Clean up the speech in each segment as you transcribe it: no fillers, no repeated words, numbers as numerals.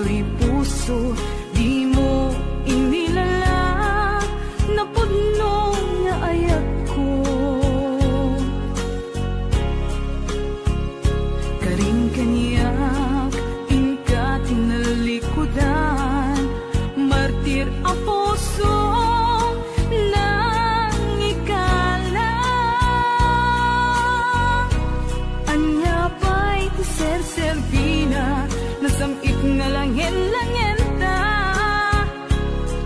to'y puso, di mo inilala na pudno nga ayat ko. Karing kaniyak, ingka tinalikudan, martir ang puso nang ikala. Anya pa'y tiser-serbina, nasamit nga langin-langin ta.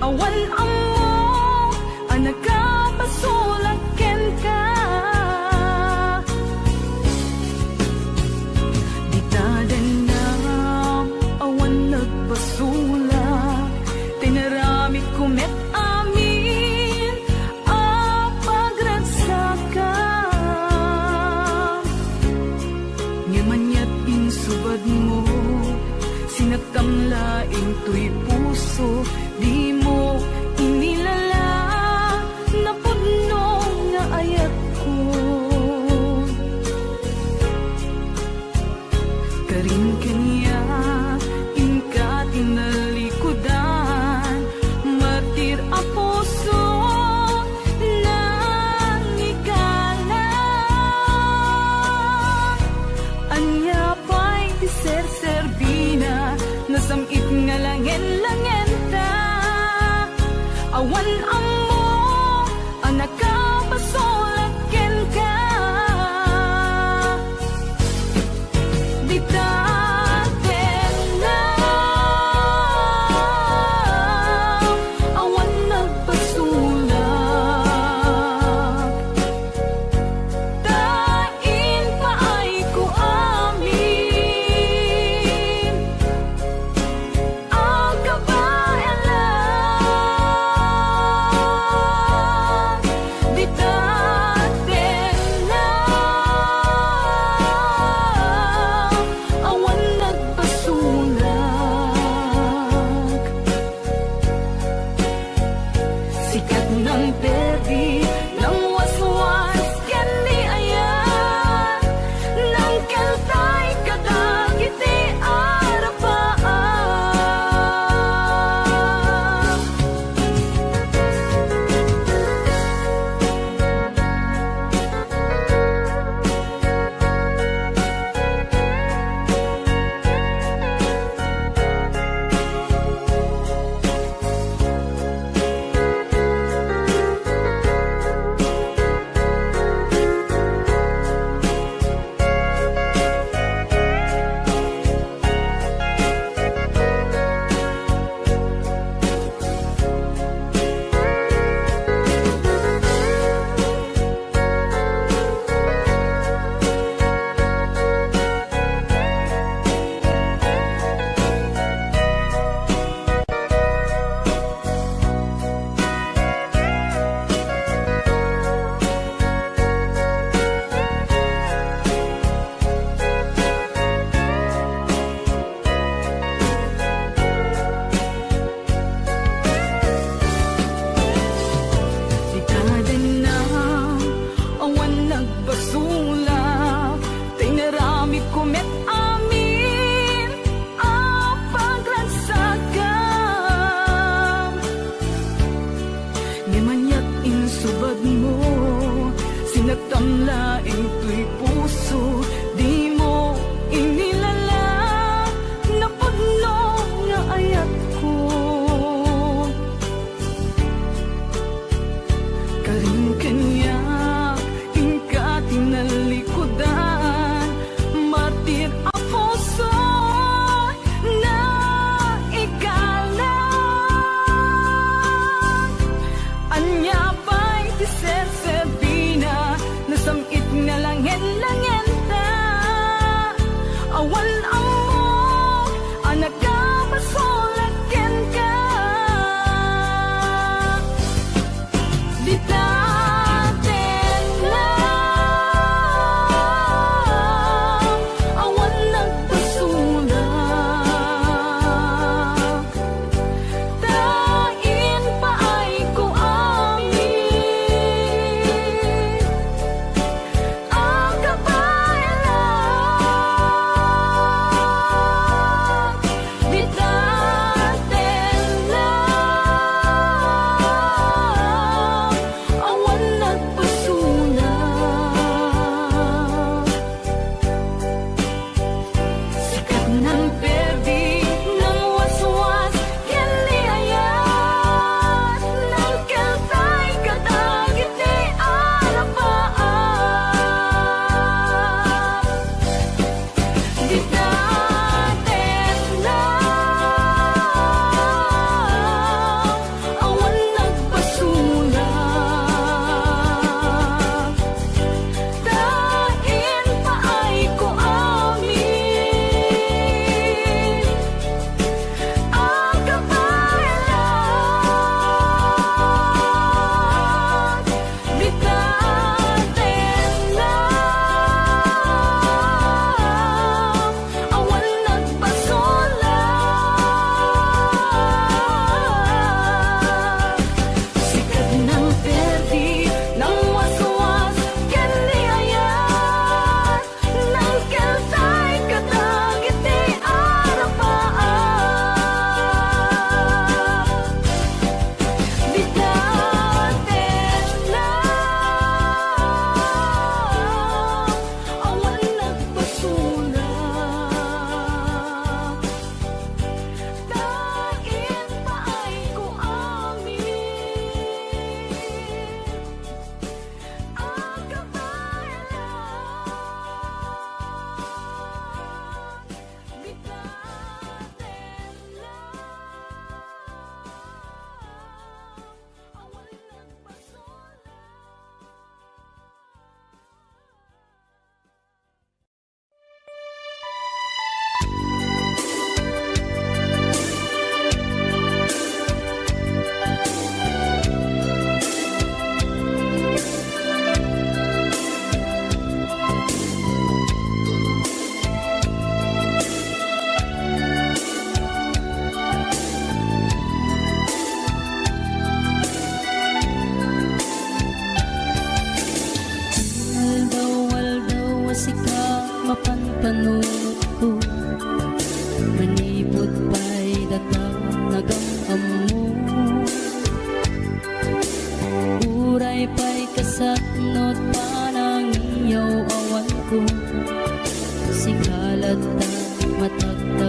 Awan ang mo, ang nagkapasulakin ka. Di tadanam, awan nagpasulak, tinarami kumet amin ang pagragsakan. Ngamanyat insubad mo, sinagtamlaing to'y puso, di mo inilala na pudno nga ayat ko. Karing kaniya, ingka tinalikudan, martir ang puso nang ikala. Anya pa'y tiser-serbina, nasamit nga langin-langin ta. Awan ang mo, ang nakapasulakin ka. Di taten na, awan nagpasulak. Tain pa ay ko amin ang kabaelan. Di taten na, awan nagpasulak. Sikat ng perdi, ng waswas, kendi ayan, ng keltay kadagiti arapaan. Di tadanam, awan nagpasulak, tinarami kumet amin ang pagragsakan. Ngamanyat insubad mo, sinagtamlaing to'y puso, di mo inilala na pudno nga ayat ko. Karing kaniyak, ingka tinalikudan, martir ang puso na ikala. Anya pa'y tiser-serbina, nasamit nga langin-langin ta. Awan ang mo, ang nagkapasulakin ka. Di taten na, awan nagpasulak. Tain pa ay ko amin ang kabaelan.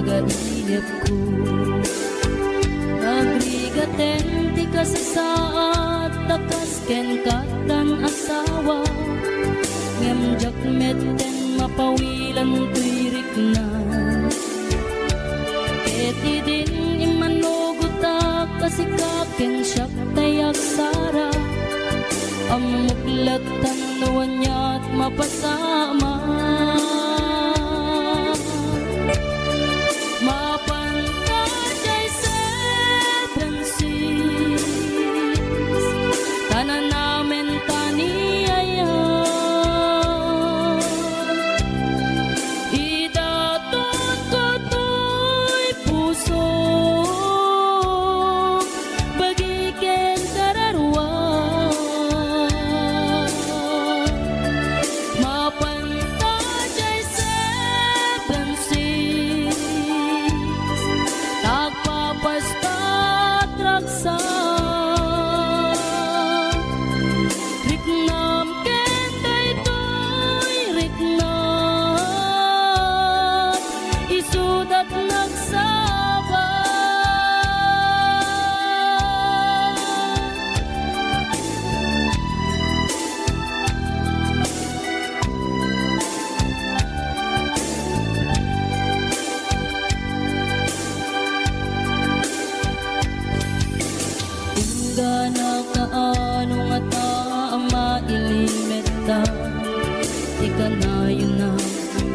pagainip ko. Nagrigaten ti kasasaat takas ken katan asawa ngem jakmeten mapawilan tuirik na eti din imanugutak kasikaken siyak tayak sara amuklatan nuanyat mapasama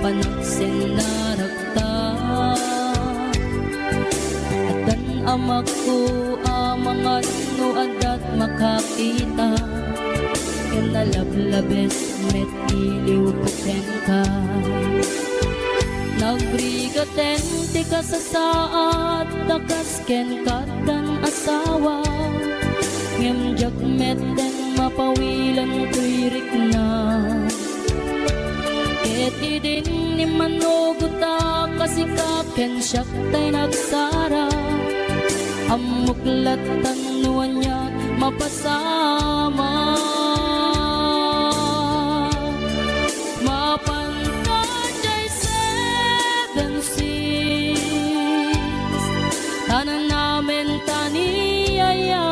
panaksen narakta atan amak ko amangat no adat makakita ken nalablabes met iliw kuten ka nagrigaten ti kasasaat takas ken katan asawa ngem jakmeten mapawilan tuirik na eti din ni manuguta kasikaken siyak tay nagsara amuklatan nuanya mapasama mapantajay seven seas tanan namin taniyaya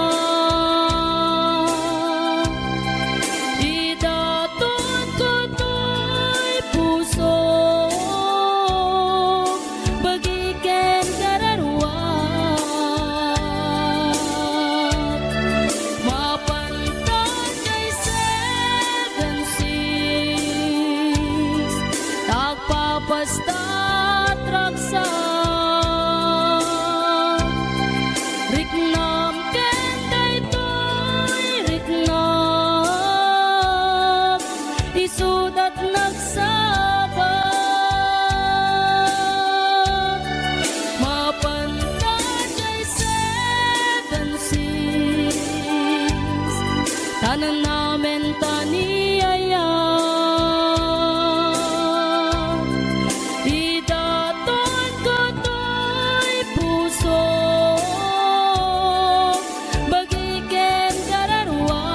tanan namin taniyaya idaton ko to'y puso bagiken kararwa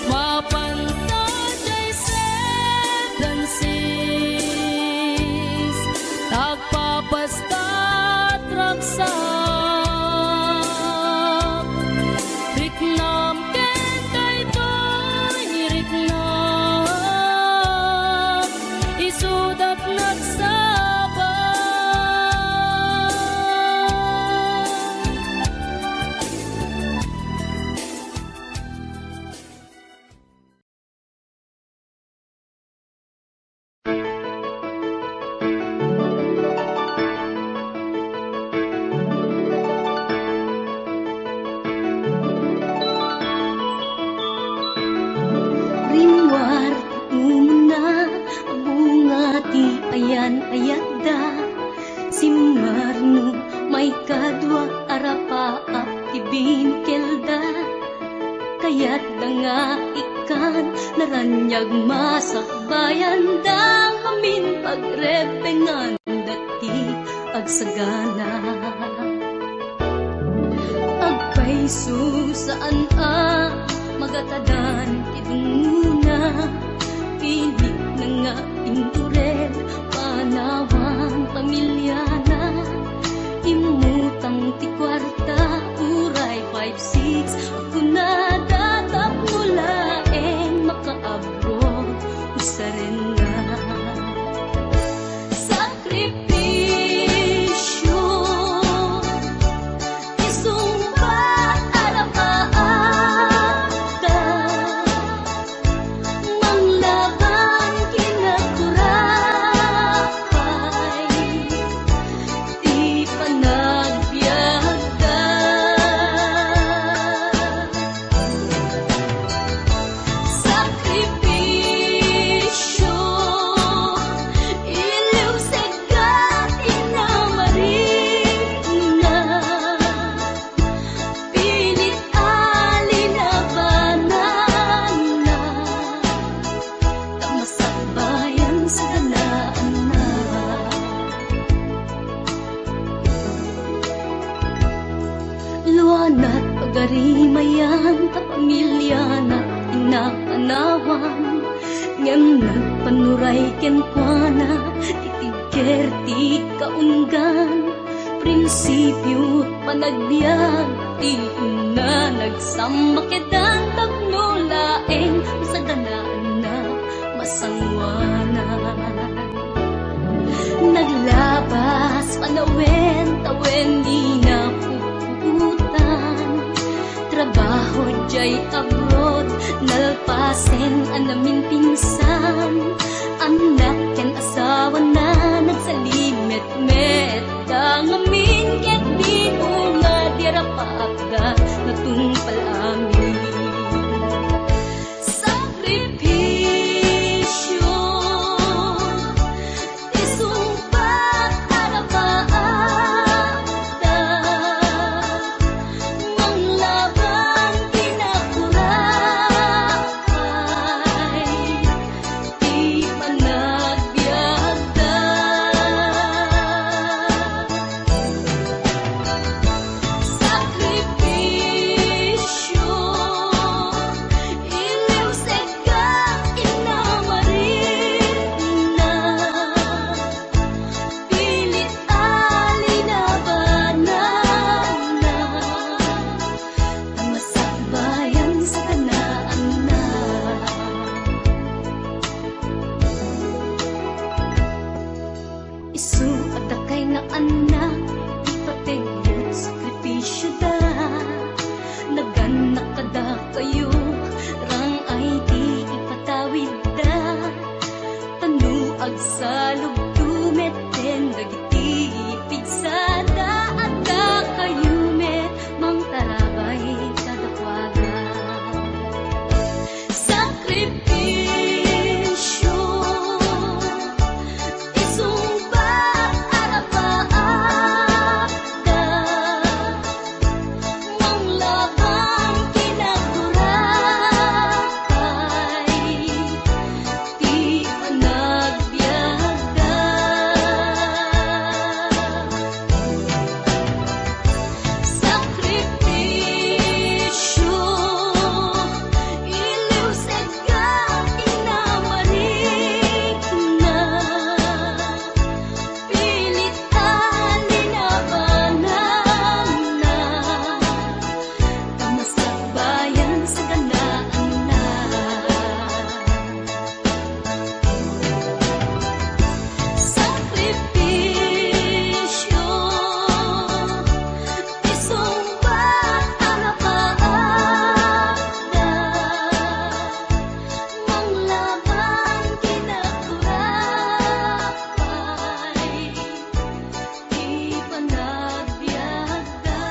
mapantajay seven seas tagpapastat raksa ayan-ayada Simarno may kadwa arapa at ibinkelda Kaya't nga ikan naranyag masakbayan da amin pagrepengan dati agsagana Agkay susaan magatadan idunguna Pilit na nga indurel kwarta, uray 5-6. Ako na datap mulaeng makaabot, usa rin na sakripisyo. Isumbat arapaata, manglaban kinakurapay, di panagbiagda. Sakripisyo, iliw segat inamarina, pilit alinabanan na, tamasakbayan sa ganaan na. Luana't pagarimayan, kapamilya na inapanawan, ngem nagpanuray kenkwana, titigker ti kaunggan, prinsipyo panagbiag, ti na nagsamakedan, tagnulaeng sa ganaan na masangwanan. Naglabas panawen, tawen di na puputan, trabaho jay abroad, nalpasen anamin pinsan, anak ken asawa na nagsalimet-met, dangamin ket di nga dirapaagda natungpal amin. Sakripisyo, isumpat arapaata, manglaban kinakurapay, di panagbiagda. Sakripisyo, iliw segat inamarina, pilit alinabanan na, tamasakbayan sa ganaan na. Isu at akay na anak, ipatingin sakripisyo da, naganak kada kayo, rang ay di ipatawid da, tanuag sa lugdumet, dagiti pigsada, at da kayo met, mang tarabay kadakwagan. Sakripisyo, isumbat arapaata, manglaban kinakurapay, di panagbiagda. Sakripisyo, iliw segat inamarina, pilit alinabanan na, tamasakbayan sa ganaan na. Sakripisyo, isumbat arapaata, manglaban kinakurapay, di panagbiagda.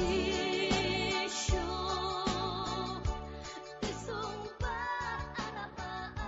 Sakripisyo, isumbat arapaata.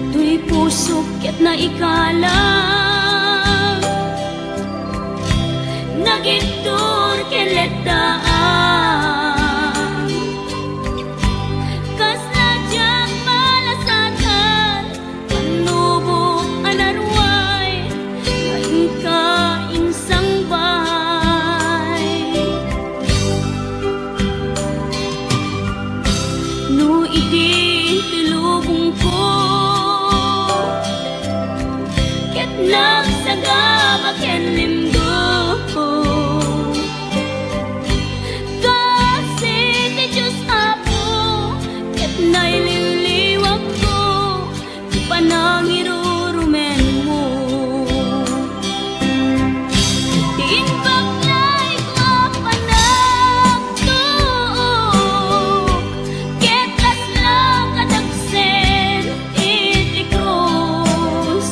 Tuy pusok ket na ikalang, Nagitur keletaan kas najak malasatan panubok anarway ngayon ka insang bahay no idi tilubong ko ket nagsagabak ken limdo kasi ti Diyos Apo ket naililiwag ko ti panangirurumen mo ti inbaklay ko panagtuok ket kaslang kadagsen iti krus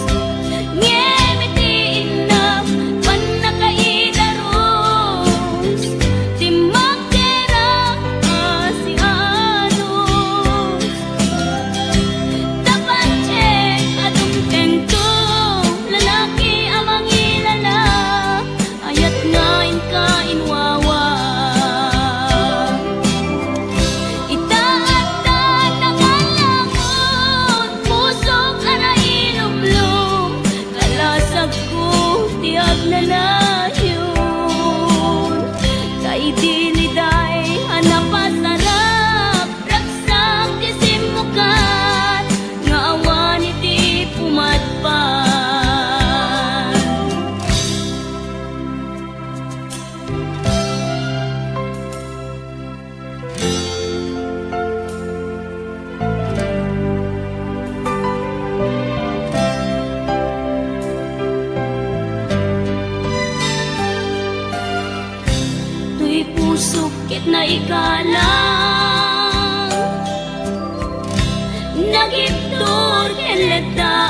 ngem iti inam panakaidaros ti magderang asianos dapat check atong tengko lalaki amang ilala ayat ngain ka inwawa itaatan ng alangon pusok ana ilumlum kalasag ko tiag na layon kay diliday hanapasarap ragsak ti simukan nga awan iti pumatpan tuy pusok ket na ikalang nagiptor ken letaan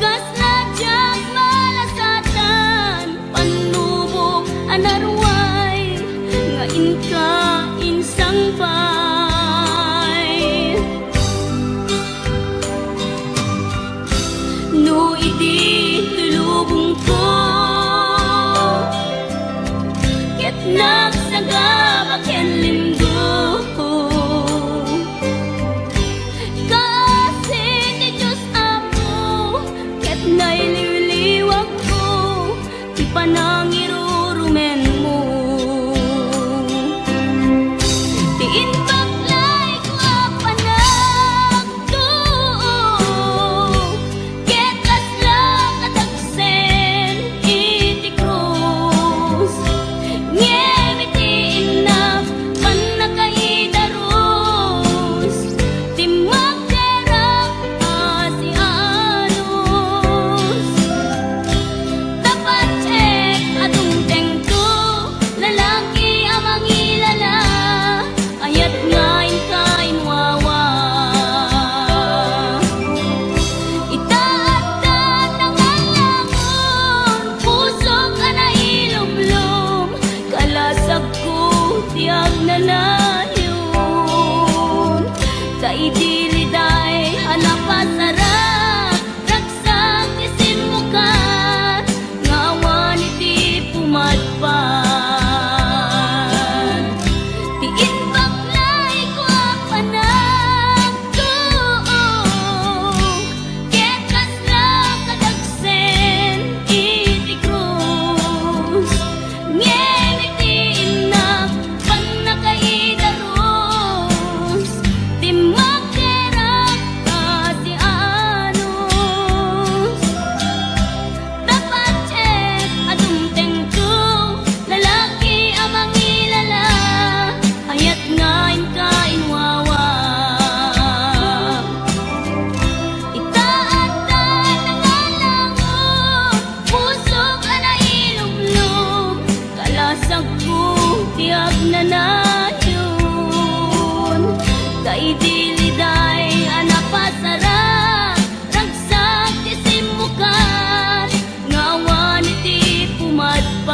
kas najak malasatan panubok anarway ngain ka insang bay no idi tulubong ko ket nagsagabak ken limdo kasi ti Diyos Apo ket naililiwag ko ti panangirurumen mo ti inbaklay ko panagtuok ket kaslang kadagsen iti krus ngem iti inam panakaidaros ti magderang asianos dapat check atong tengko lalaki amang ilala ayat ngain ka inwawa itaatan ng alangon pusok ana ilumlum kalasag ko tiag na layon kay diliday hanapasarap ragsak ti simukan nga awan iti pumatpan ti inbaklay ko panagtuok ket kaslang kadagsen iti krus ngem iti inam panakaidaros ti magderang asianos dapat check atong tengko lalaki amang ilala ayat ngain ka inwawa itaatan ng alangon pusok ana ilumlum kalasag ko tiag na layon kay diliday hanapasarap ragsak ti simukan nga awan iti pumatpan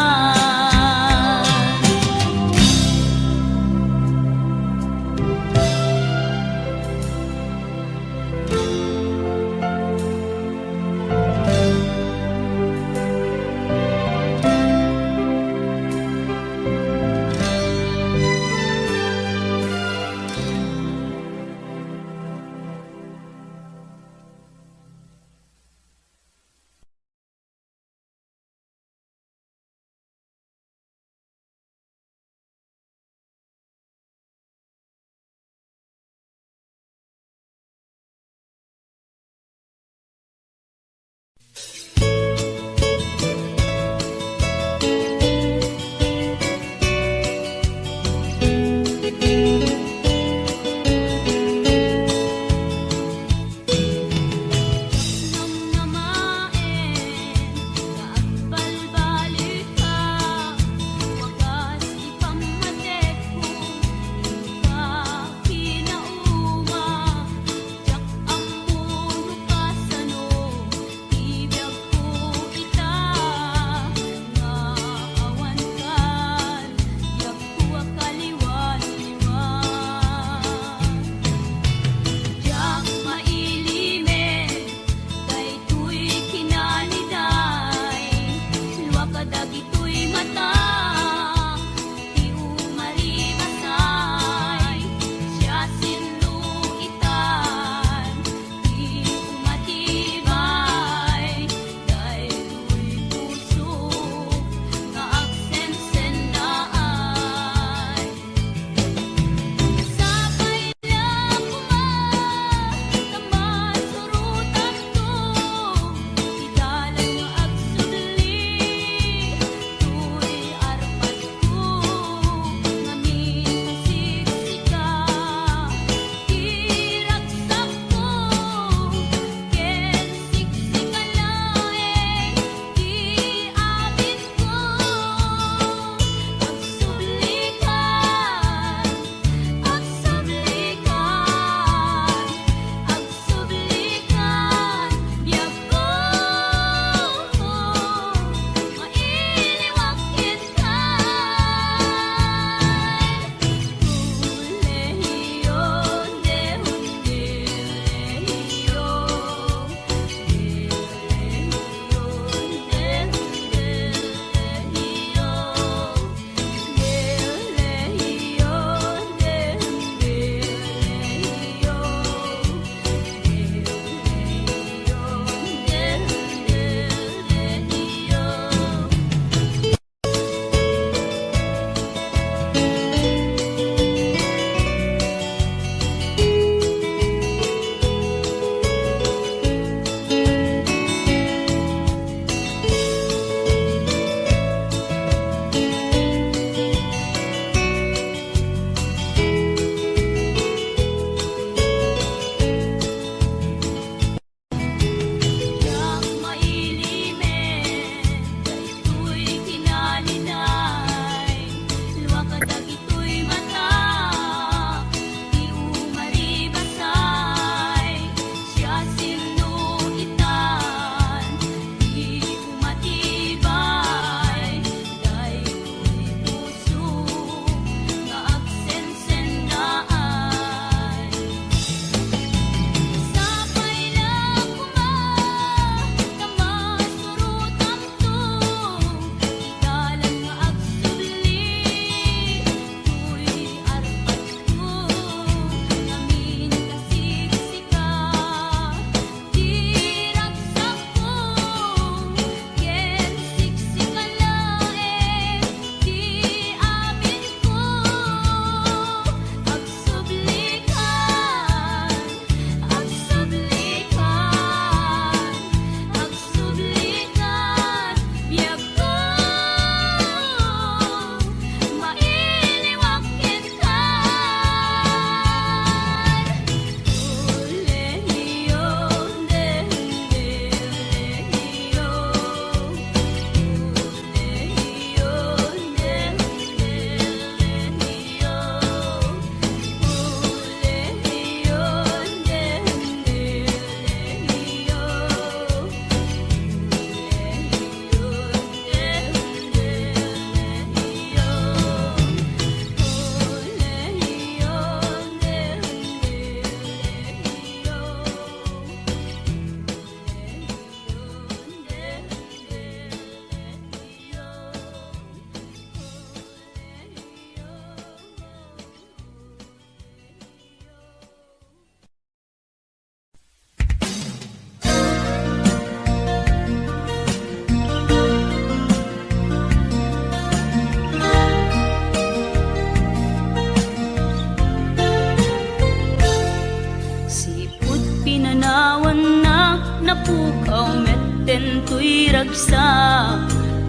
ken tuy ragsa,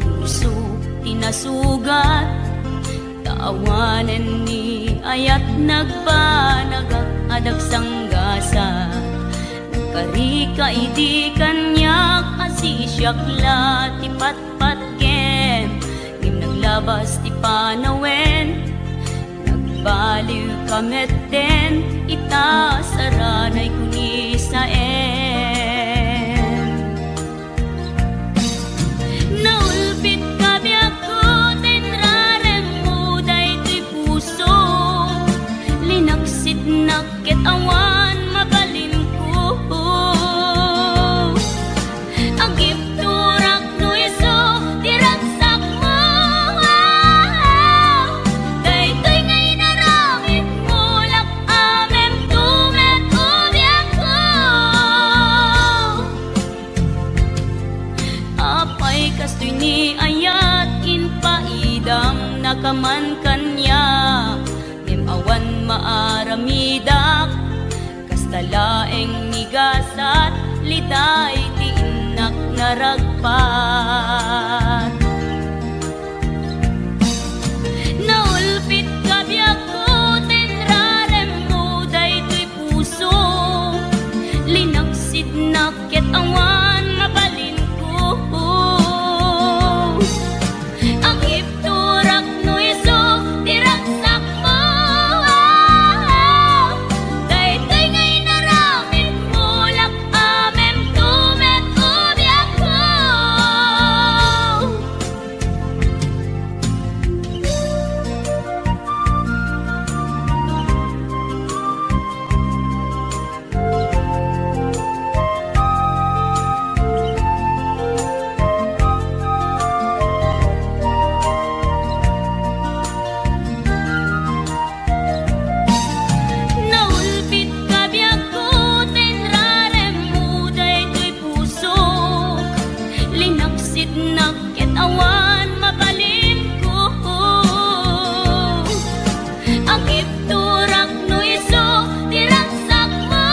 puso tinasugat, taawanan ni ayat nagbanagak adag sanggasa. Karika idi kanyak asisyakla ti patpatken, ngim naglabas ti panawen, nagbaliw kametten, ita saranay kuni saen. Naulpit kabiyak ko, tenrarem mo daytoy puso, linaksit nakit awan mabalin ko. Agip turak no iso, diragsak mo, daytoy ngay naramit mo, lak amem tumet ubiyak ko. Apay kastoy ni ayat inpaidam nakaman kanya, ngem awan maaramidak, kastalaeng nigasat, liday ti inak naragpat. Naulpit kabiyak ko, tenrarem mo daytoy puso, linaksid nakit awan mabalin ko. Agip turak no iso, diragsak mo, daytoy ngay naramit mo, lak amem tumet ubiyak ko. Naulpit kabiyak ko, tenrarem mo daytoy puso, linaksid nakit awan mabalin ko. Agip turak no iso, diragsak mo,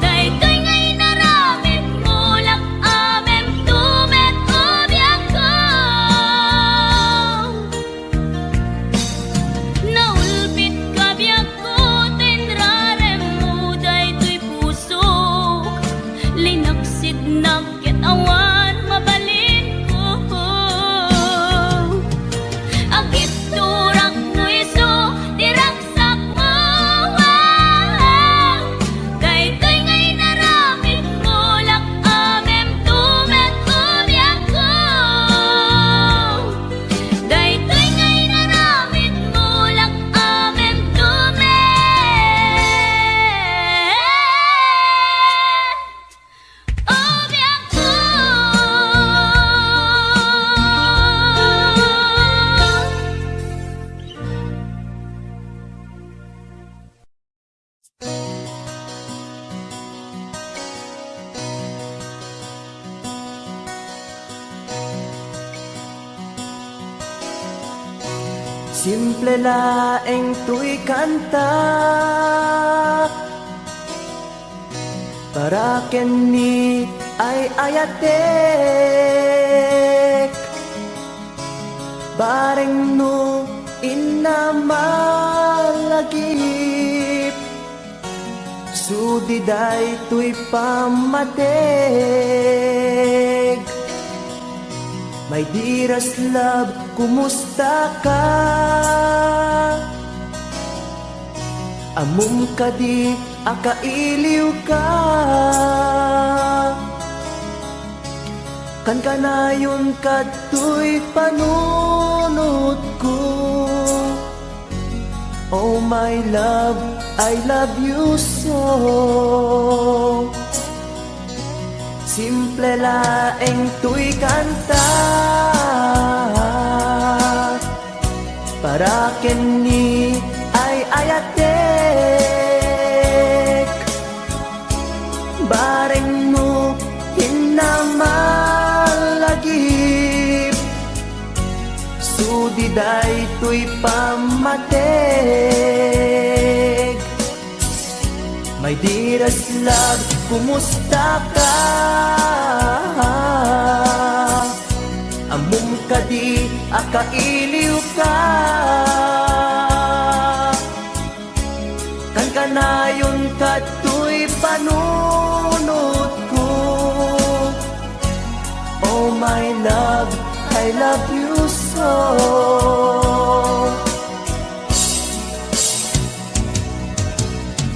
daytoy ngay naramit mo, lak amem tumet ubiyak ko. Naulpit kabiyak ko, tenrarem mo daytoy puso, linaksid nakit awan mabalin ko. Agip turak no iso, diragsak mo, daytoy ngay naramit mo, lak amem tumet ubiyak ko. Daytoy ngay naramit mo, lak amem tumet ubiyak ko. Simple laeng tuy kanta, para ken ni ay ayatek, bareng no inamalagip, sudiday tuy pamateg. My dearest love, kumusta ka? Amum ka di, akailiw ka. Kan kanayon kadtoy panunot ko. Oh my love, I love you so. Simple laeng tuy kanta, para ken ni ay ayatek, bareng no hinamalagip, sudiday tuy pamateg. My dearest love, kumusta ka? Amum ka di, akailiw ka. Kan kanayon ka tuy panunod ko. Oh my love, I love you so.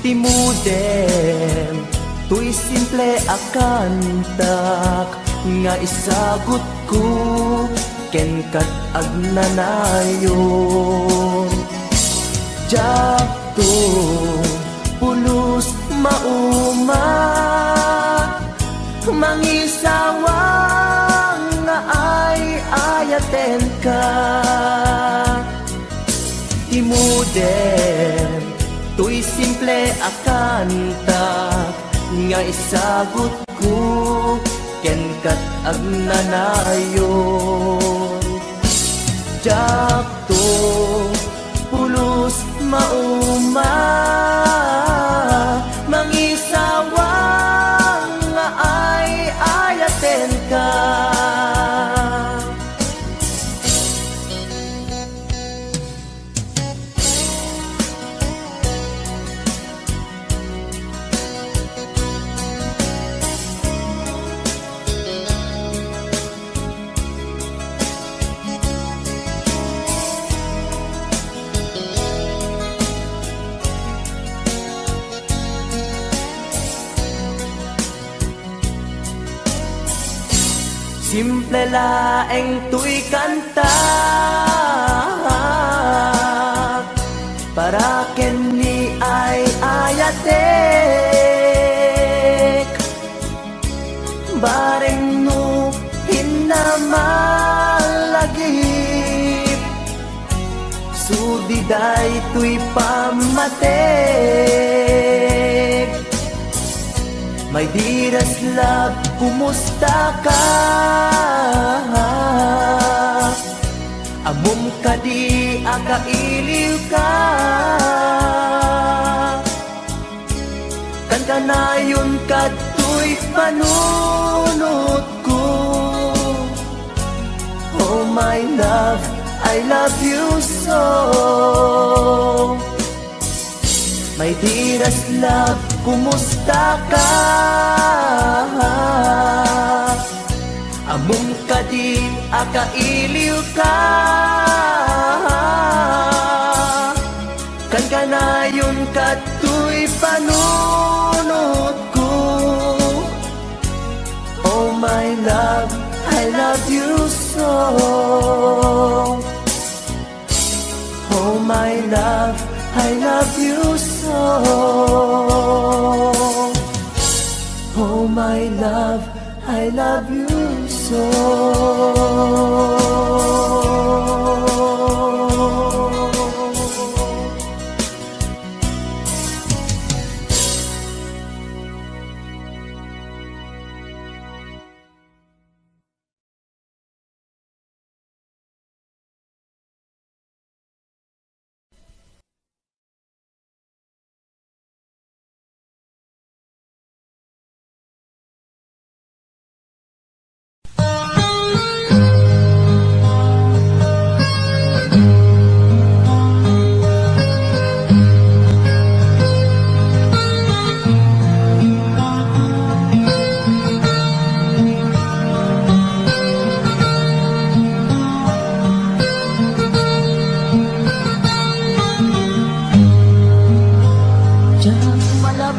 Timudem, tuy simple akantak, nga isagot ko, ken kat agnanayon. Jak to, pulos mauma, mangisawang nga ay ayaten ka. Timudem, tuy simple akantak, nga isagot ko, ken kat agnanayon. Jak to, pulos mauma, mangisawang nga ay ayaten ka. Simple laeng tuy kanta, para ken ni ay ayatek. Bareng no hinamalagip, sudiday tuy pamatek. My dearest love, kumusta ka? Amum ka di, akailiw ka. Kan kanayon ka tuy panunod ko. Oh my love, I love you so. My dearest love, kumusta ka? Amum ka di, akailiw ka. Kan kanayon ka tuy panunod ko. Oh my love, I love you so. Oh my love, I love you so. Oh my love, I love you so. Pada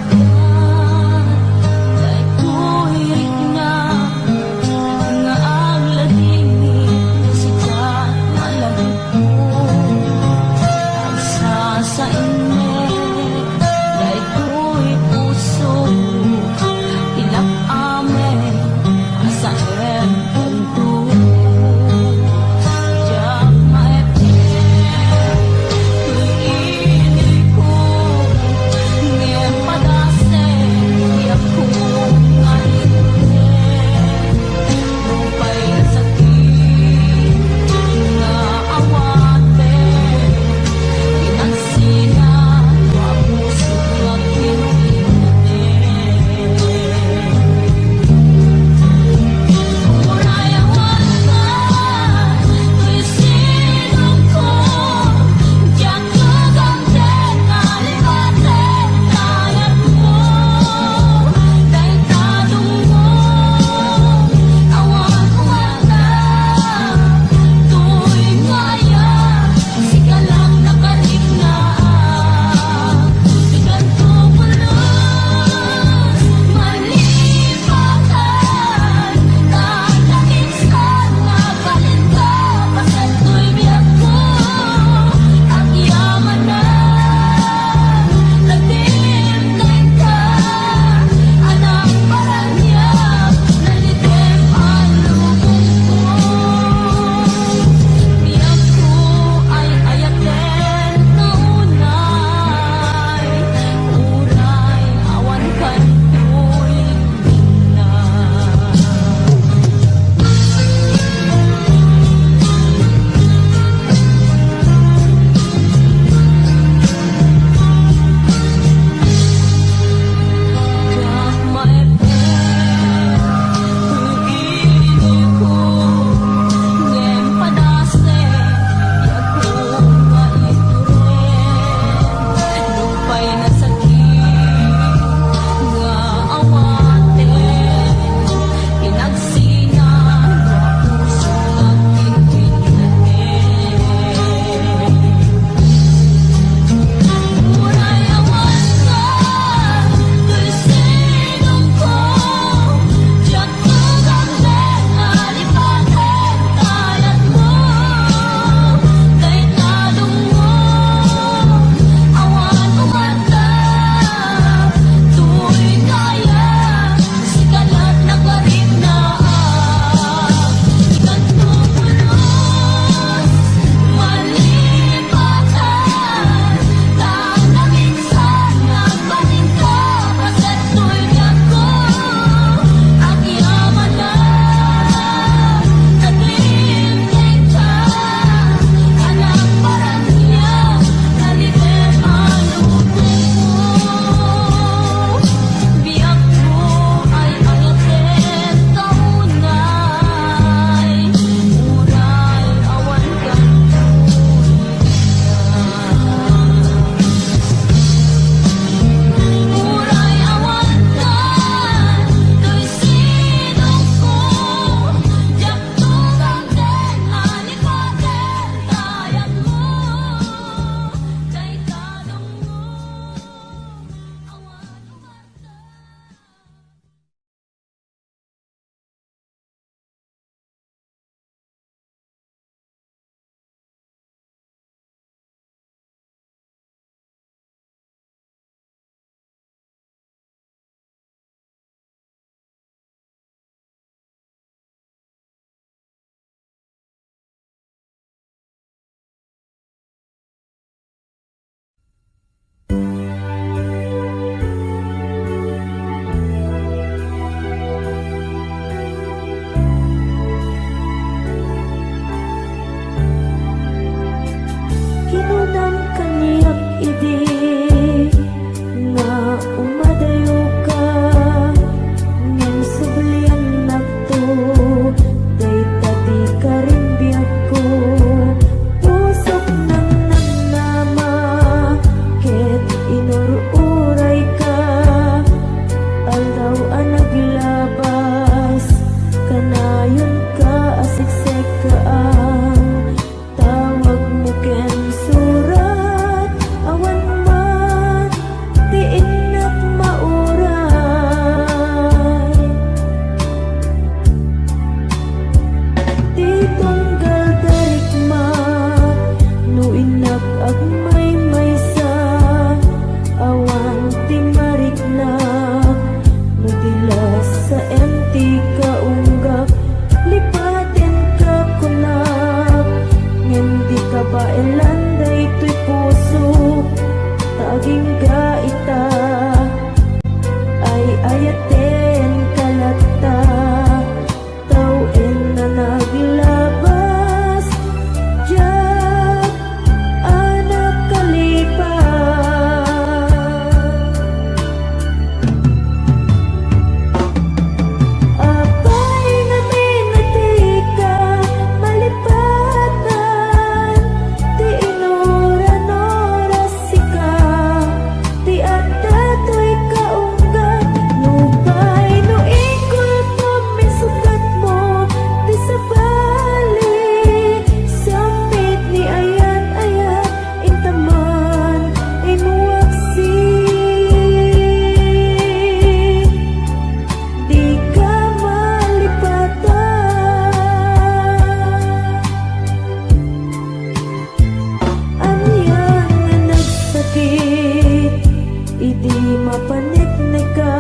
mapanignig ka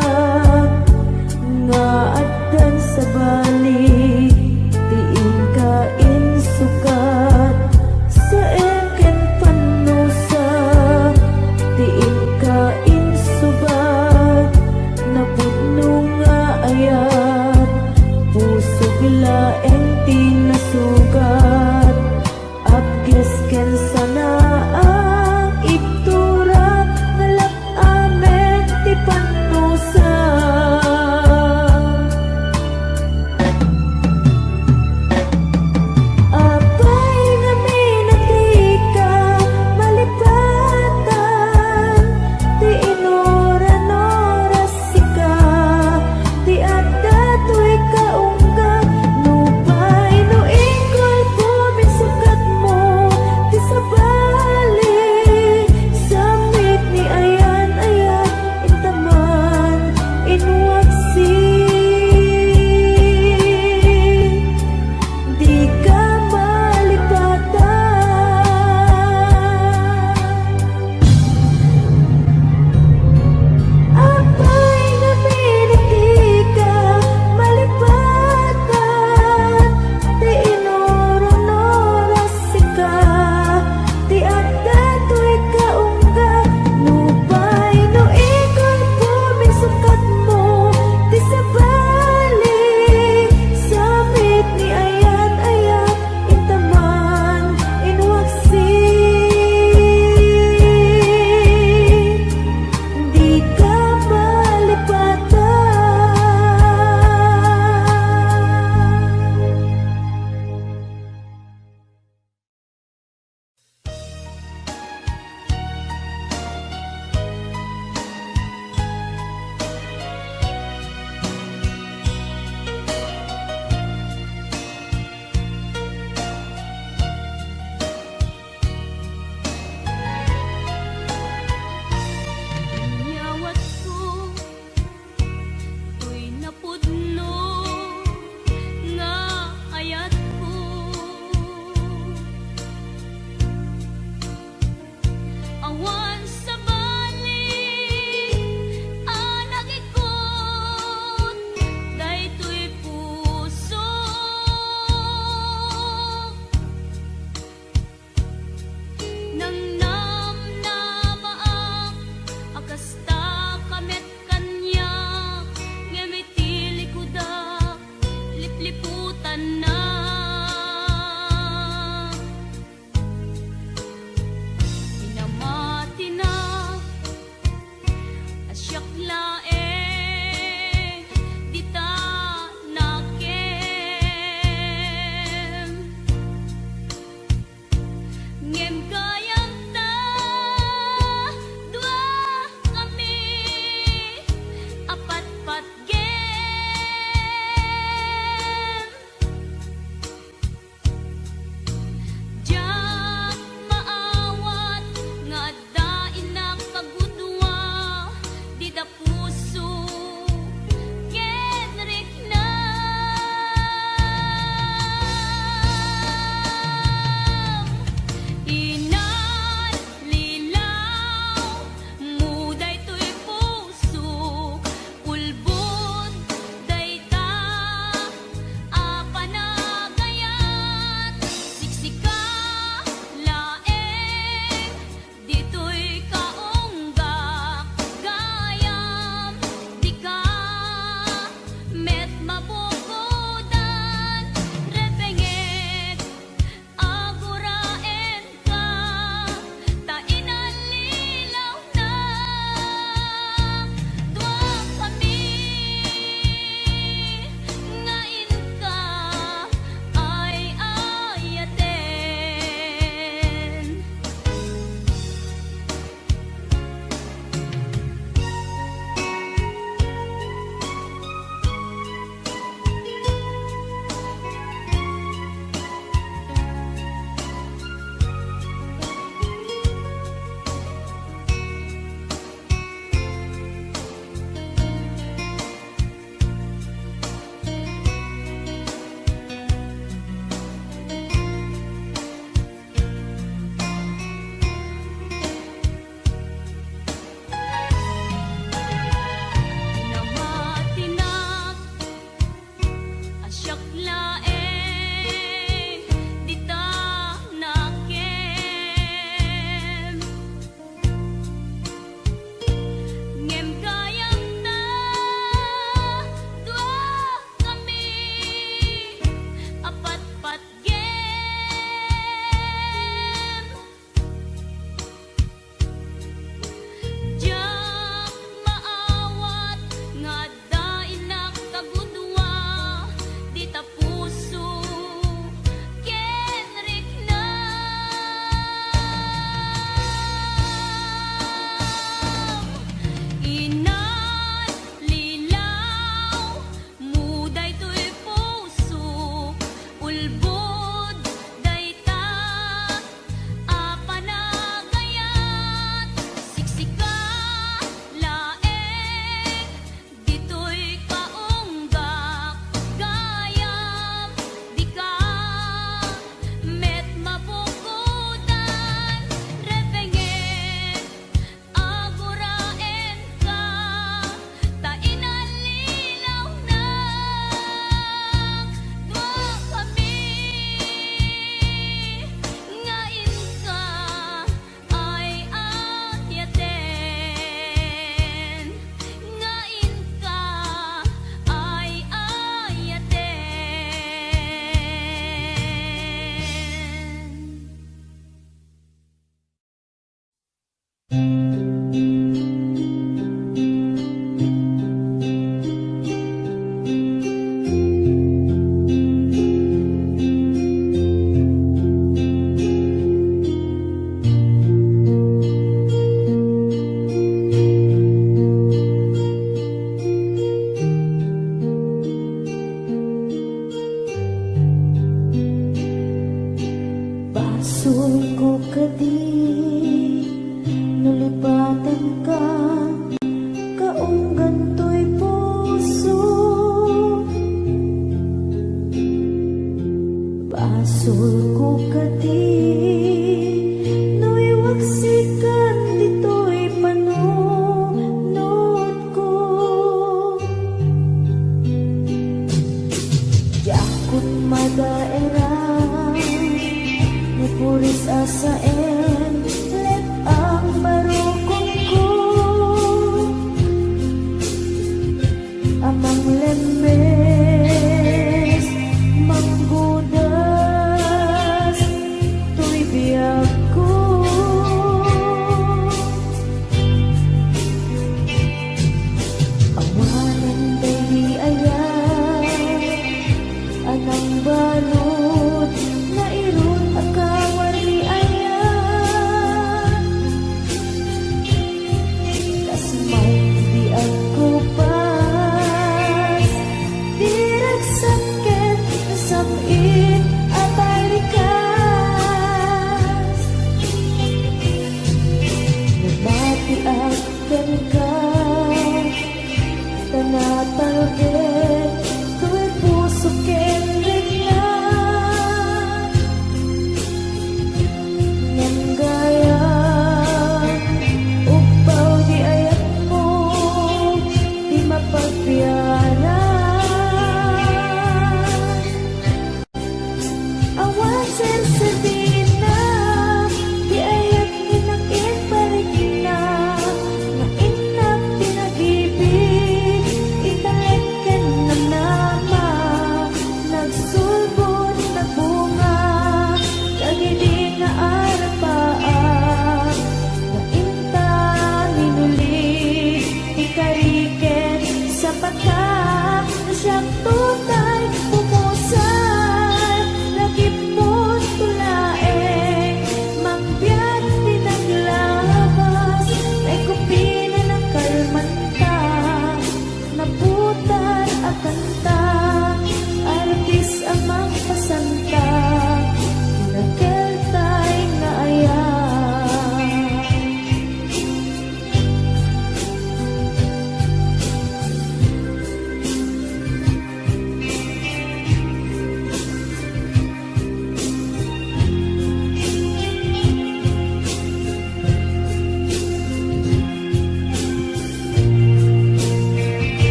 nga addan sa balik tiin ka insukat sa ekin panusa tiin ka insubat napudno nga ayat pusog laeng tinasugat abges ken sana ang iptura nalak amet ti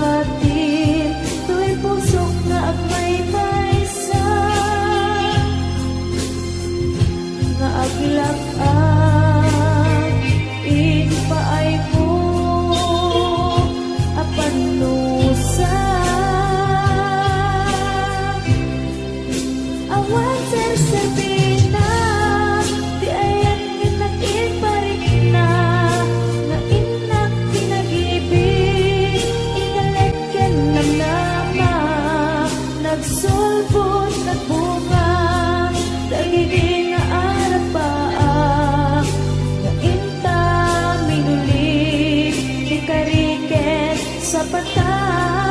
batin Tuwing pusok nga agmay maysa Nga aglak-ak Ipaay mo Apan nusa Awan Sabina Di ayan nginakin parik na Nga inak pinag-ibig Ingalekyan ng nama Nagsulbot, nagbunga Dagiging nga arapaa Nga inta minulit Di kariket sa pata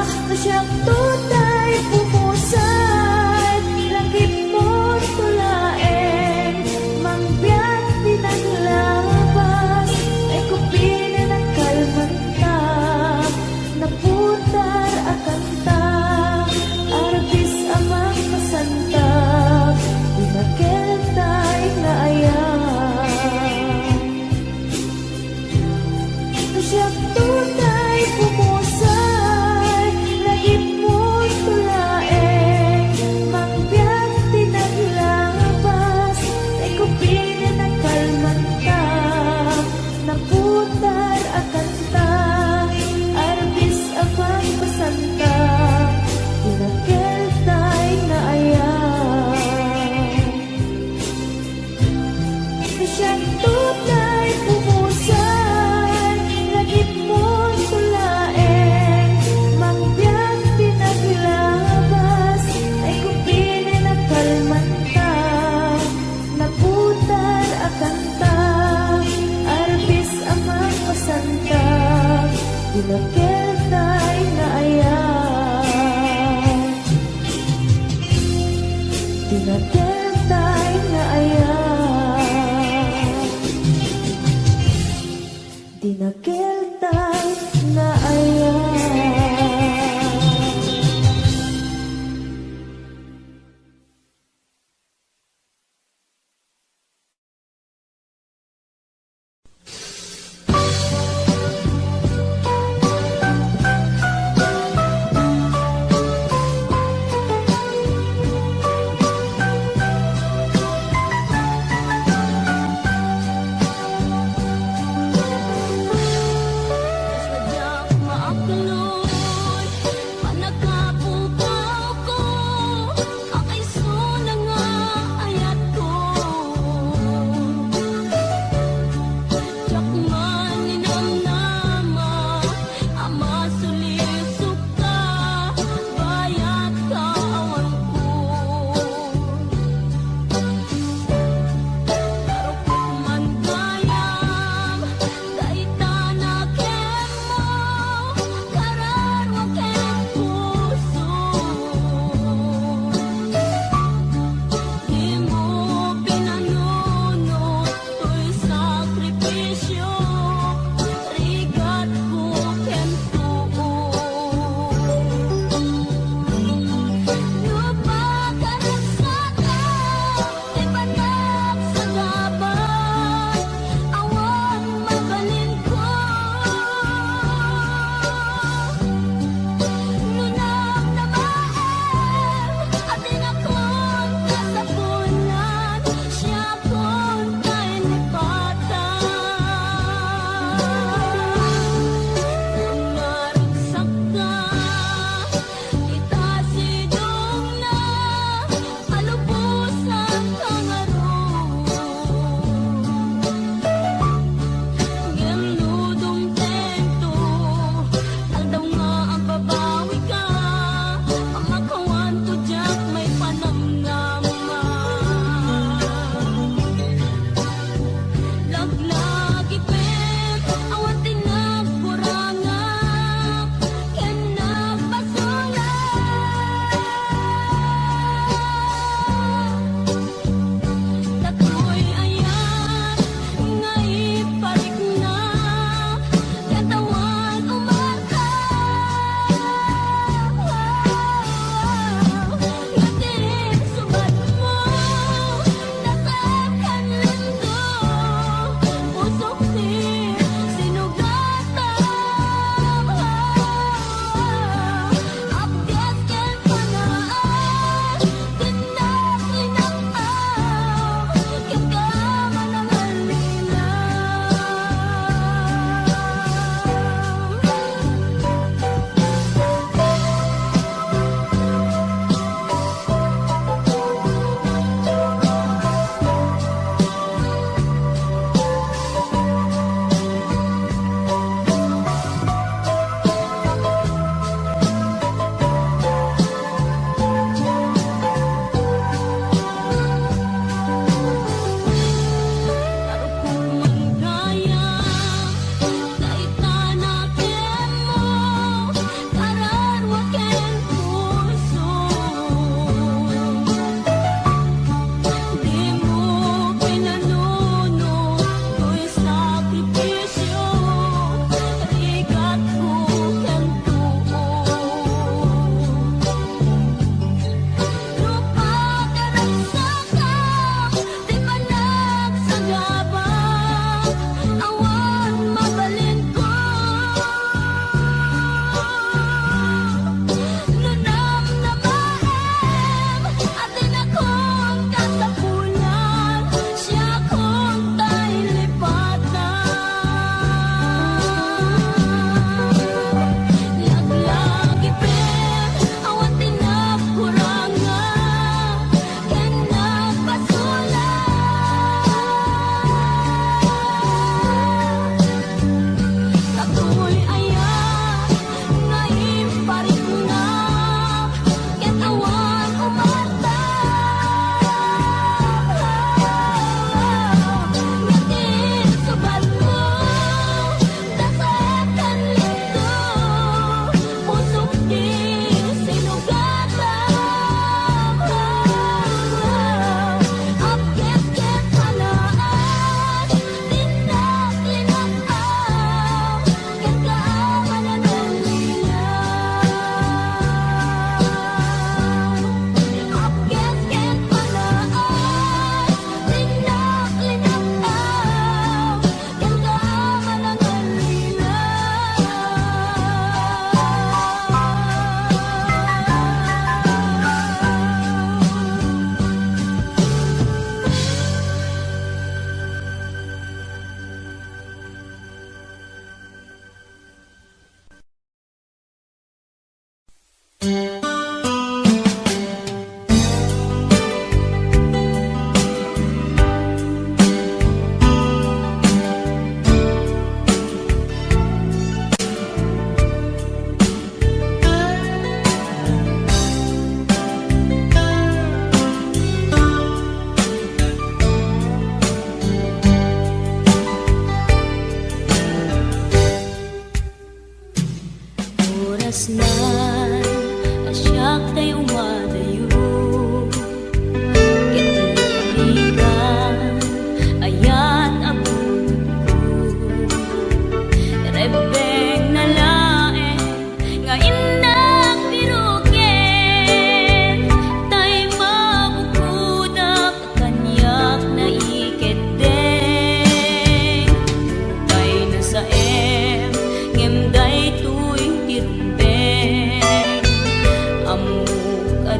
Na siyang tutay pumusay Langit mo tulaeng Mangbiyak pinaglabas Ay kupina ng kalmanta Naputar akanta Arbis amang masantap Pinakentay nga ayan Siyang tunay pumusay Langit mo tulaeng Mangbiyak tinaglabas Ay kupina ng kalmanta Naputar akanta Arbis amang masanta Oras na asyak tayo umadayo Kitiligan ayat abot ko Rebeng na laeng nga inak piruken Tay mabukudak kanyak na iketeng Tay na sa ngem day tuwing tirumbeng Amok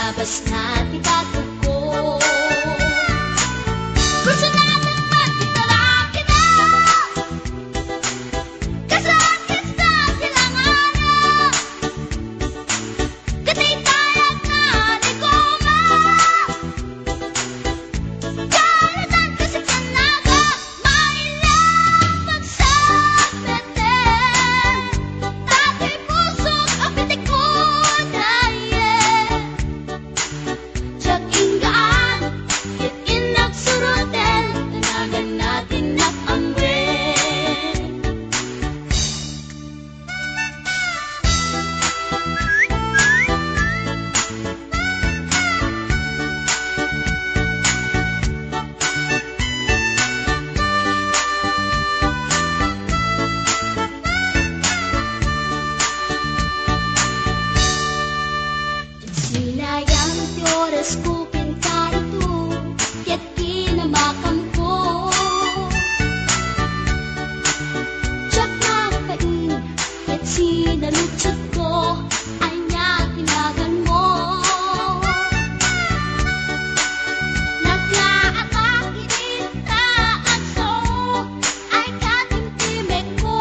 labas na titatuko. Gusto natin magkitala kita, kasakit sa silanganan, katay tayag na di ko ma. Kalatan kasi kanaga, mailang sa pete. Tatay puso't apitik ko daye. Tiyak inggaan, hit inagsurutin, tanagan natin na amwe. Sinayang ti oras ko pinkarito, kaya't kinamakam ko. Tiyak nakapain, kaya't sinalutsot ko, ay niya tinagan mo. Naglaakakit na aso, ay katimtimik ko.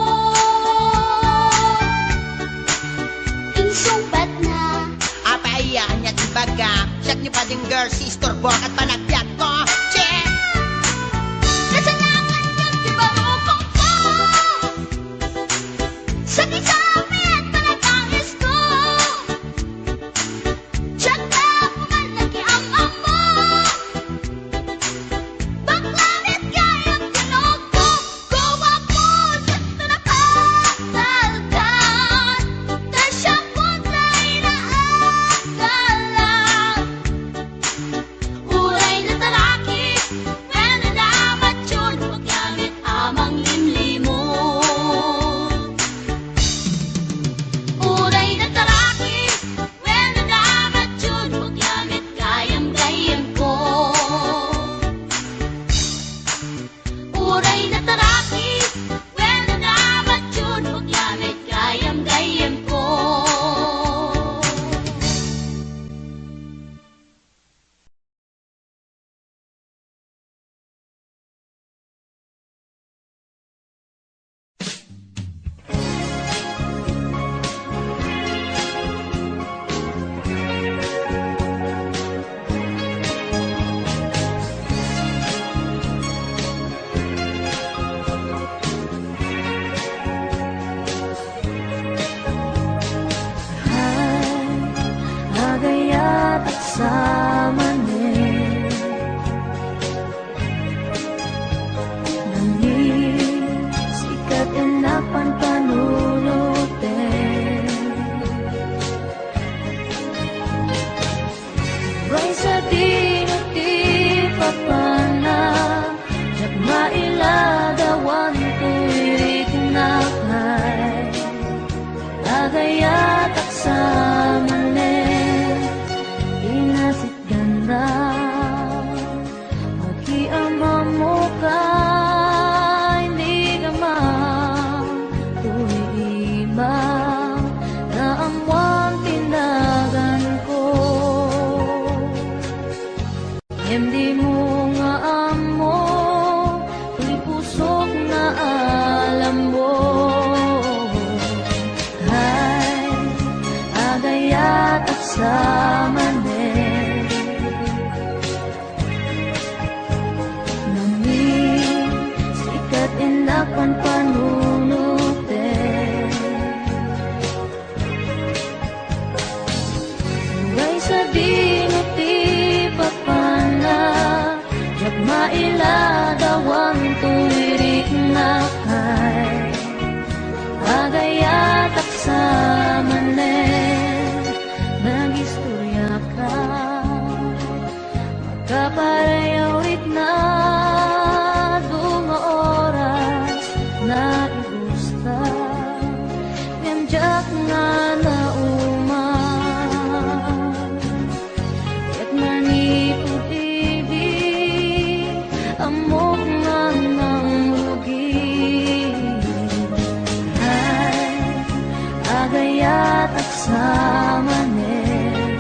Insumpat na Apaiyan niya tibaga, siyat niyo pa ding girl, si Storbok at panagbiat ko. Che! Kasalanan yung tibarokong ko, sa kisapit panagangis ko. Tiyak na pumalaki ang amo, baklamit kayang tinog ko. Gawa po sa tunapagdaldan, tasyang punay na agalan. Uray na talaki, when nalamat yun, paggamit amang limlimo. Uray na talaki, when nalamat yun, paggamit gayam-gayam ko. Uray na talaki, when nalamat yun, paggamit gayam-gayam ko. Agayat at samanin, langit, sikat enapan panunutin. Ray sa dinuti papana, jak mailagawan tuwid na kay. Agayat at samanin, inasit ganda, mag-iama mo ka, hindi ka tuwiba, na amwang tinagan ko. Hindi mo nga amo, tuy pusok na alam mo. Ay, agayat at samanin, langit, sikat inapan panunutin. Hanggang sa dinuti papana, jak mailadawan tuwirik na kay. Agayat at samanin, nag-istorya ka, magkaparayaw rit na dunga oras na igusta, yamjak nga na uman, ket manipud-ibig, amok nga ng lugi. Ay, agayat at samanin,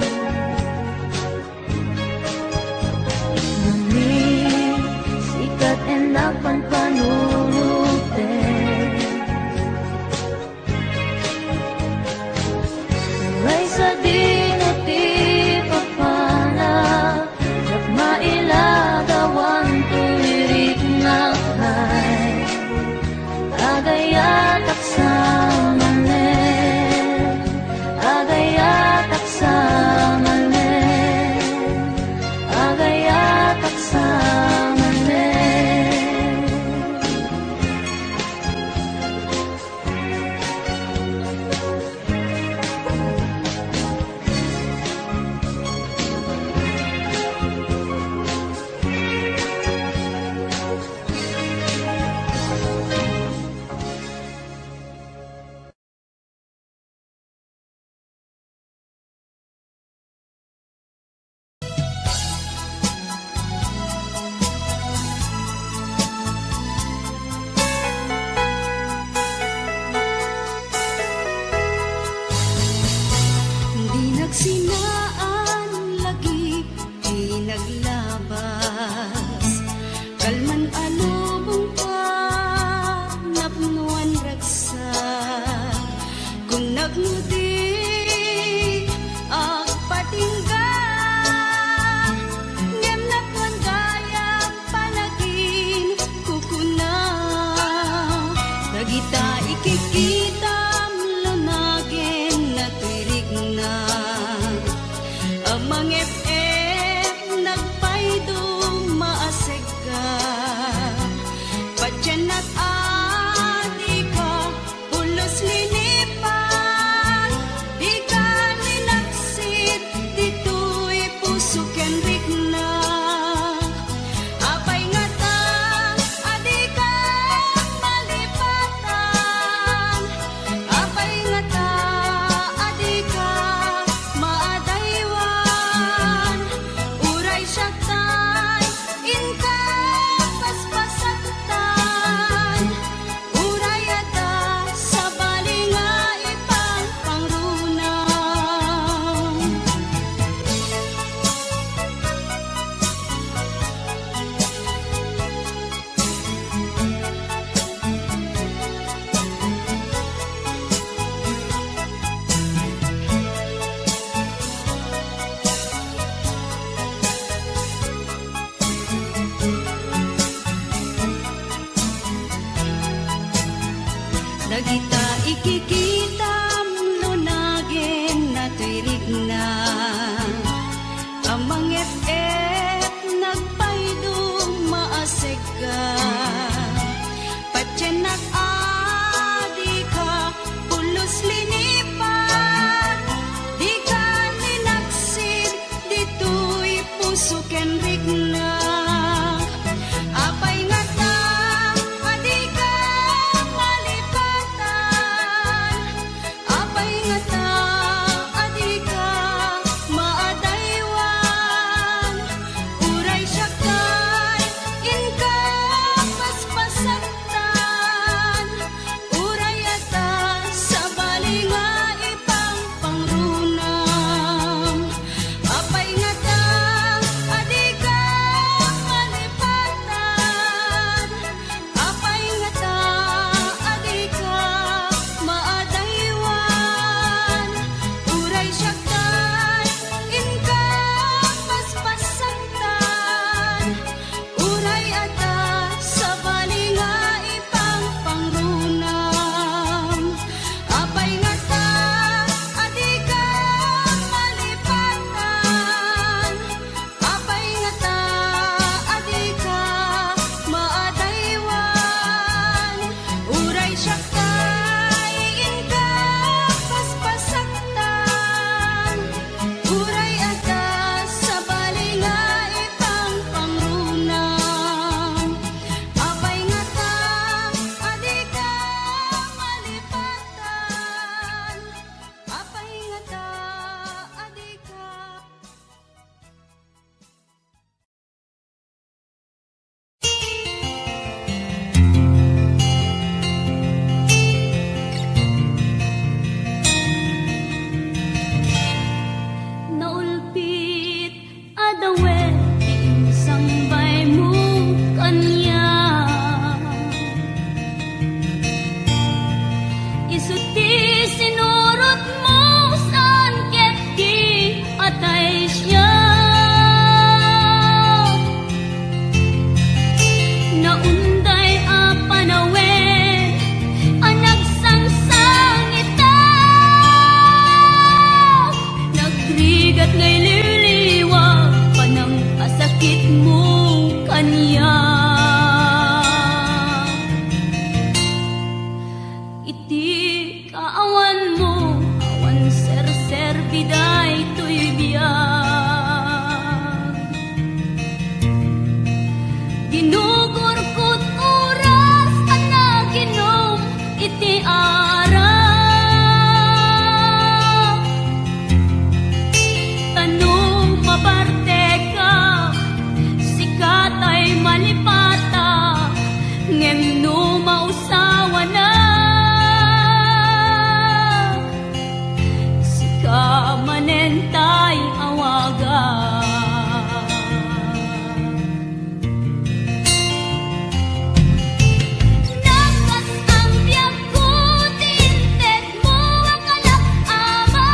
Amang FM nagpaydong maasig ka. Padyan at adi ka, pulos linipan. Di ka ninaksit, dito'y puso ken rikna. Apay nga ta, adi ka malipatan. Apay nga ta, adi ka maadaywan. Uray siya tay, inka paspasaktan. Uray ata sa balinga ipang pangrunang. Dagita ikikita lunagin na tuirig na. Amang FM nagpaydong maasig ka. Padyan at adi ka, pulos linipan. Di ka ninaksid, dito'y puso ken rikna. Apay nga ta, adi ka malipatan. Apay nga ta, adi ka maadaywan. Uray siya kay, inka paspasaktan. Uray ata sa balinga ipang pangrunang. Apay nga ta, adi ka malipatan. Apay nga ta, adi ka maadaywan. Uray siya kay, inka paspasaktan. Uray ata sa balinga ipang pangrunang. Apay nga ta, adi ka malipatan. Apay nga ta, adi ka maadaywan. Uray siya kay, inka paspasaktan. Uray ata sa balinga ipang pangrunang. Apay nga ta, adi ka malipatan. Apay nga ta, adi ka. Naulpit adawen insambay mo kanya. Isuti sinurot mo saan ket di atay siya. Naunday a panawen anak sangsangita. Nagrigat ngay liliwag panang asakit mo kanya. Iti kaawan mo, awan ser biday to'y biyag. Ginugor ko't oras at naginom iti arap. Tanong mabarte ka, sikat ay malipata, ngem no mausawa na. Sika manentay awaga. Nakas ang biyag ko, tinted mo ang kalak-ama.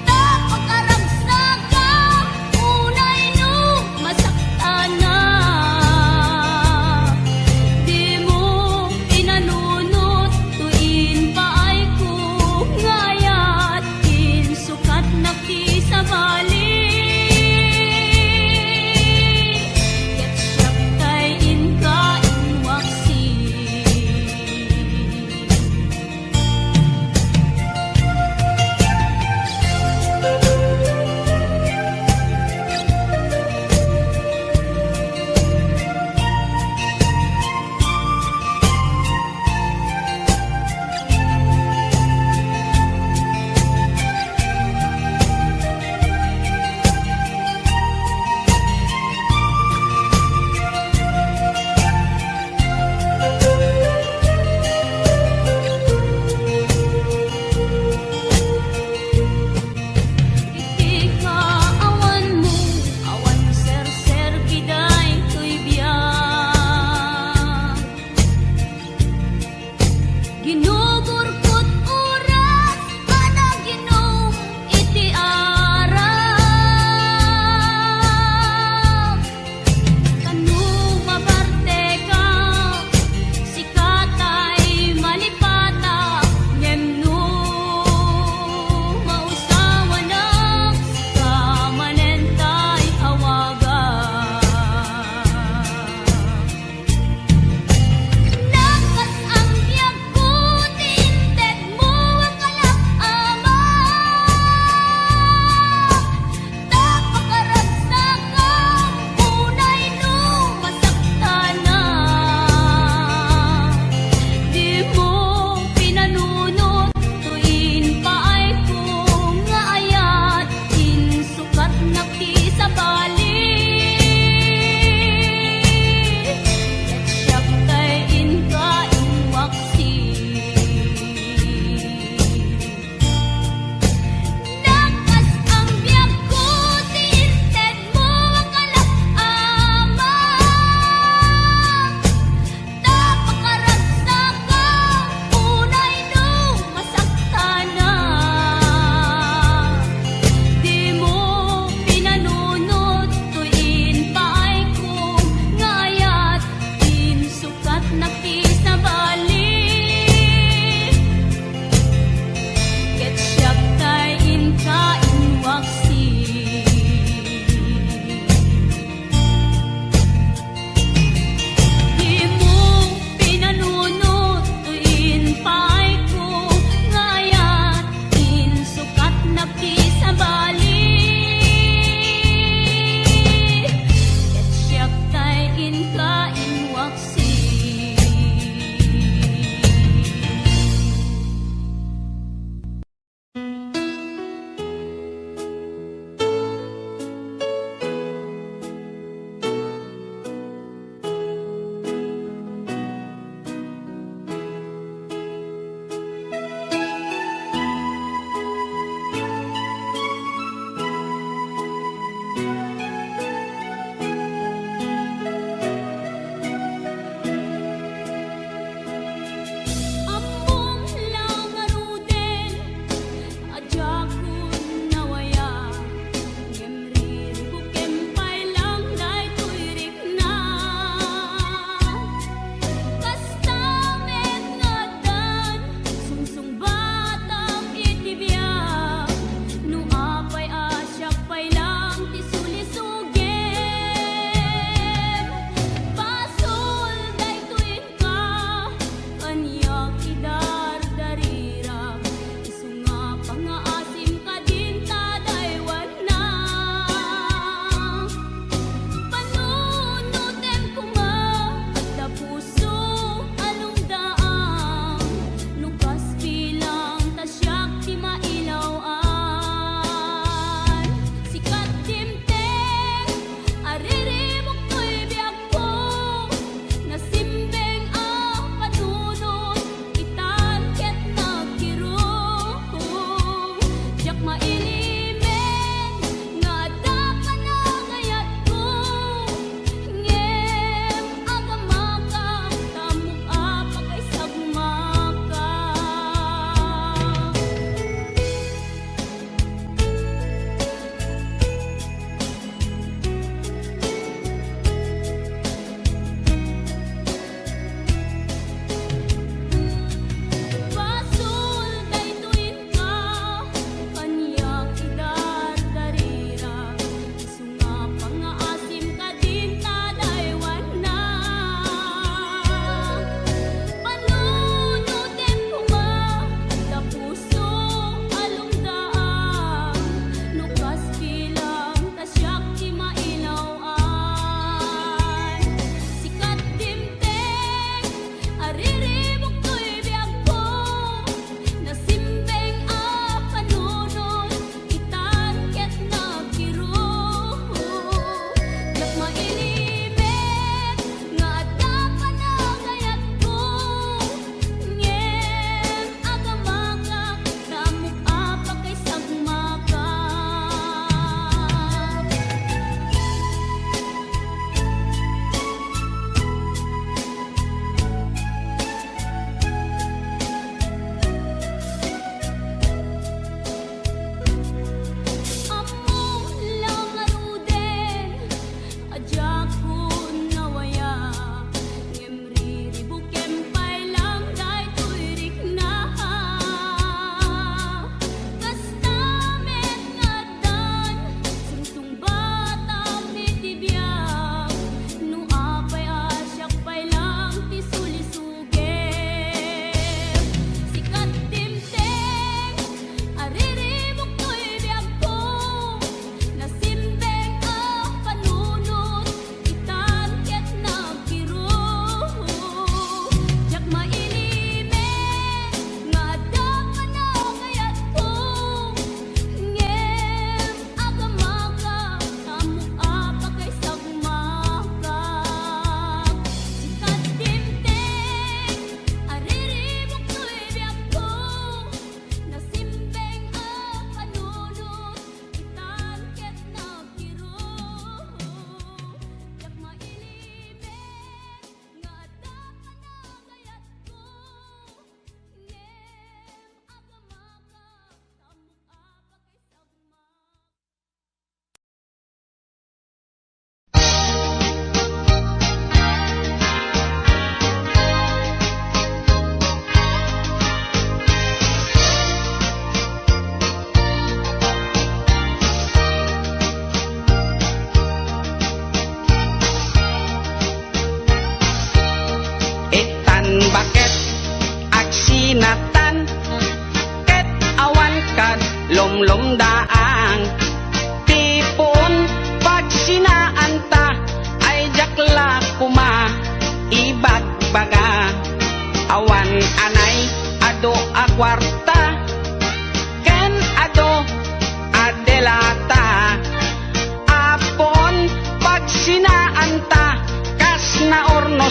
Tapag aragsak ka, unay no masakta na. Di mo inanunot, tuin pa ay kung ngayat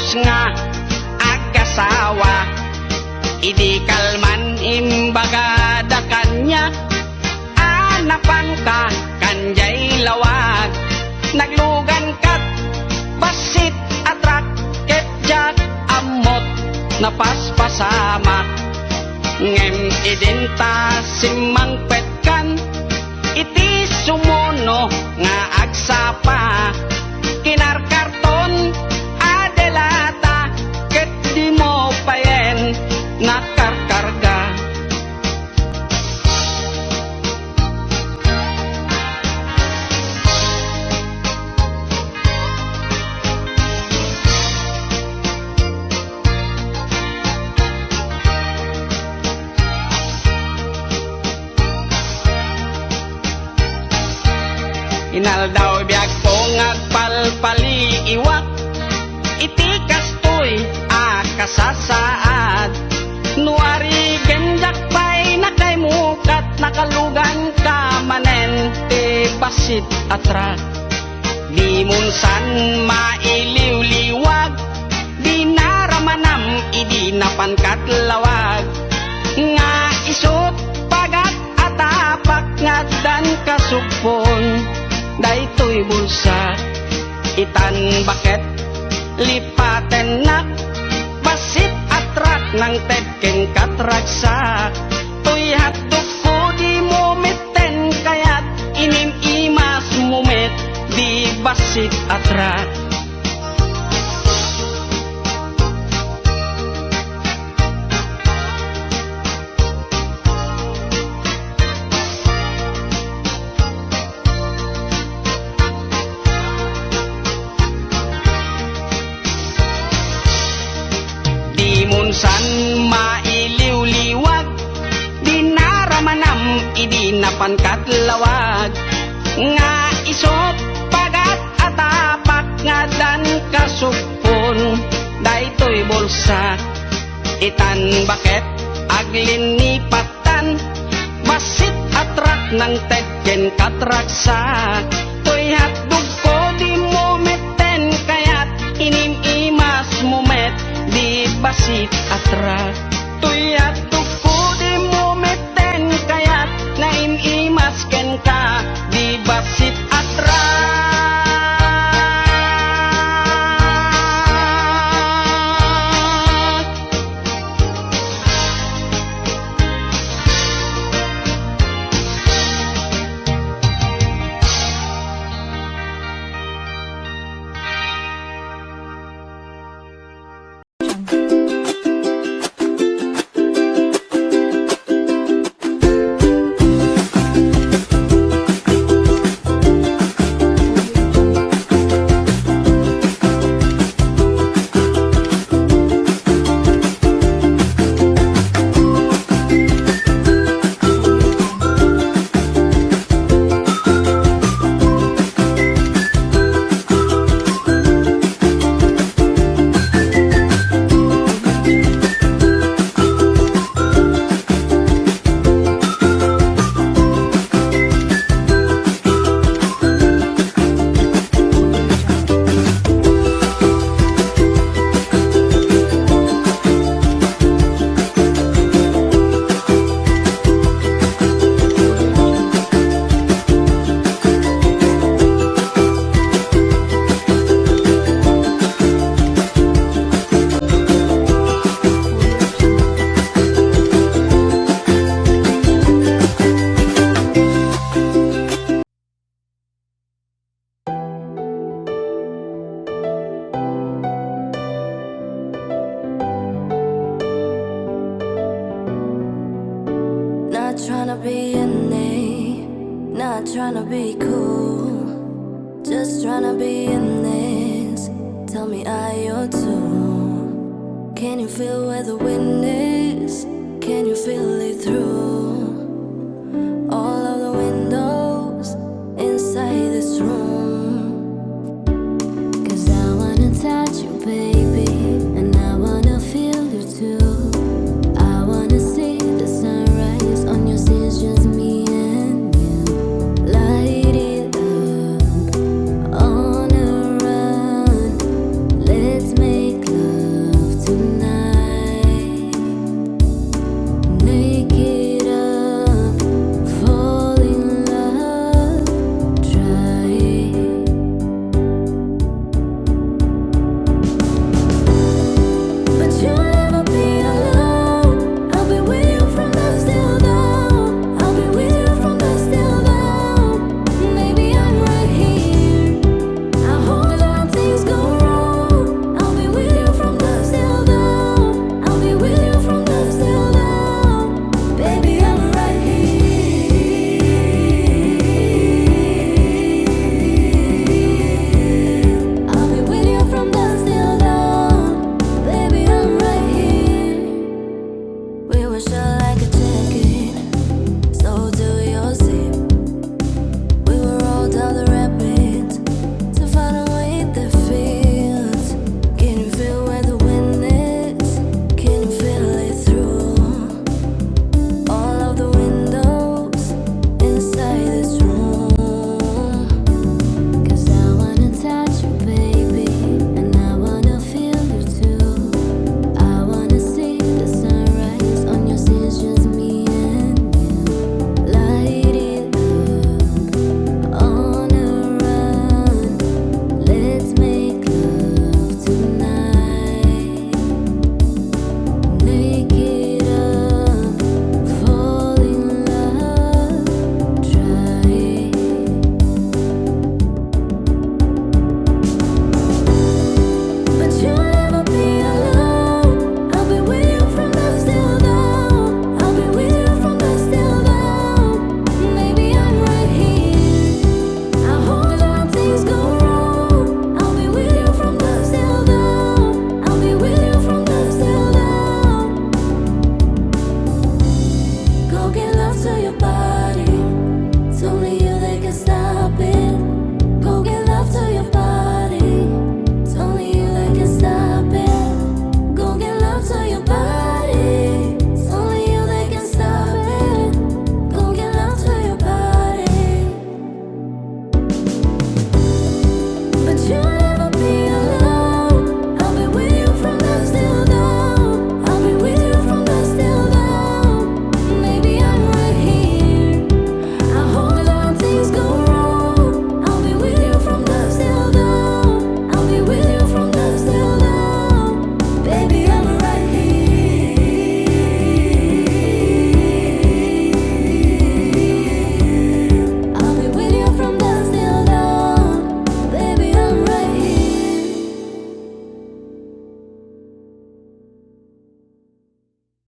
Diyos nga agasawa. Idi kalman imbaga da kanya, anapan ka kanjay lawag. Naglugan kat basit atrak ket jak amot napaspasama. Ngem idinta simangpet kan iti sumuno nga agsapa. Kinarkarton adelata ket di mo payen nakarkarga. Inaldaw biag po ngagpalpali iwak, iti kastoy akasasaad. Nuari genjak pa'y nakaimukat, nakalugan ka manen te basit atrak. Di munsan mailiw-liwag, di naramanam idi napankat lawag. Nga isot pagat atapak ngadan kasupon, daytoy bulsa itan baket lipaten nak basit atrak ng tedken katraksa. Toy hatok ko di mo meten kayat inim imas mumet di basit atrak. Munsan mailiw-liwag, di naramanam idi napankat lawag. Nga isot pagat atapak ngadan kasupon, daytoy bulsa itan baket aglin nipatan. Basit atrak ng tedken katraksa. Toy hatdog ko di mo meten kayat inim imas mumet di basit atrak. Toy hatdog ko di mo meten kayat naim imas ken ka di basit atrak. tryna be an A, not tryna be cool, just tryna be in this. Tell me, are you too? Can you feel where the wind is? Can you feel it through?